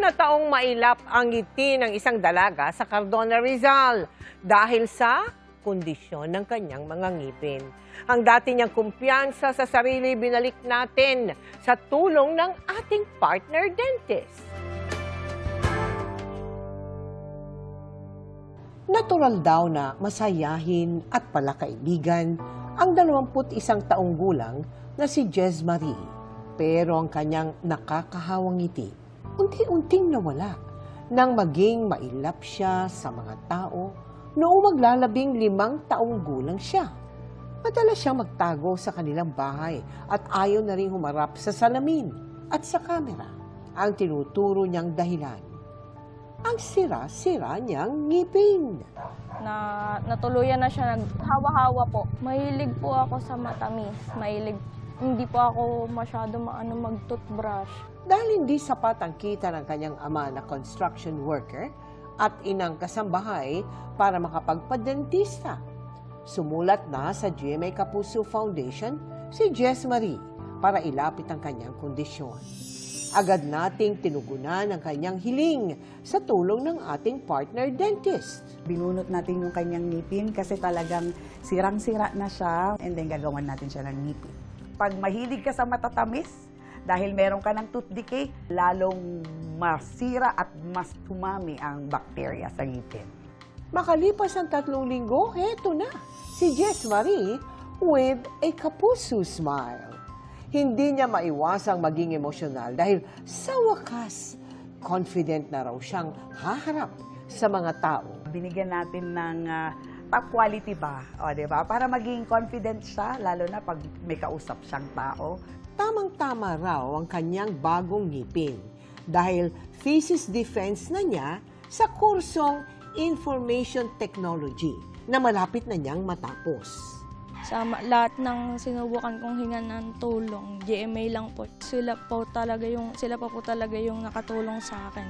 na taong mailap ang ngiti ng isang dalaga sa Cardona, Rizal dahil sa kondisyon ng kanyang mga ngipin. Ang dati niyang kumpiyansa sa sarili binalik natin sa tulong ng ating partner dentist. Natural daw na masayahin at palakaibigan ang 21 taong gulang na si Jez Marie. Pero ang kanyang nakakahawang ngiti, unti-unting nawala nang maging mailap siya sa mga tao noong maglalabing 5 taong gulang siya. Madalas siyang magtago sa kanilang bahay at ayaw na rin humarap sa salamin at sa kamera. Ang tinuturo niyang dahilan, ang sira-sira niyang ngipin. Natuluyan na siya naghawa-hawa po. Mahilig po ako sa matamis. Hindi po ako masyado mag-toothbrush. Dahil hindi sapat ang kita ng kanyang ama na construction worker at inang kasambahay para makapagpadentista, sumulat na sa GMA Kapuso Foundation si Jez Marie para ilapit ang kanyang kondisyon. Agad nating tinugunan ang kanyang hiling sa tulong ng ating partner dentist. Binunot natin yung kanyang ngipin kasi talagang sirang-sira na siya, and then gagawan natin siya ng ngipin. Pag mahilig ka sa matatamis, dahil meron ka ng tooth decay, lalong masira at mas tumami ang bakterya sa ngipin. Makalipas ang 3 linggo, heto na, si Jez Marie with a Kapuso smile. Hindi niya maiwasang maging emosyonal dahil sa wakas, confident na raw siyang haharap sa mga tao. Binigyan natin ng top quality ba? O, diba? Para maging confident siya, lalo na pag may kausap siyang tao. Tamang-tama raw ang kanyang bagong ngipin dahil thesis defense na niya sa kursong Information Technology na malapit na niyang matapos. Sa lahat ng sinubukan kong hingan ng tulong, GMA lang po. Sila pa po talaga yung nakatulong sa akin.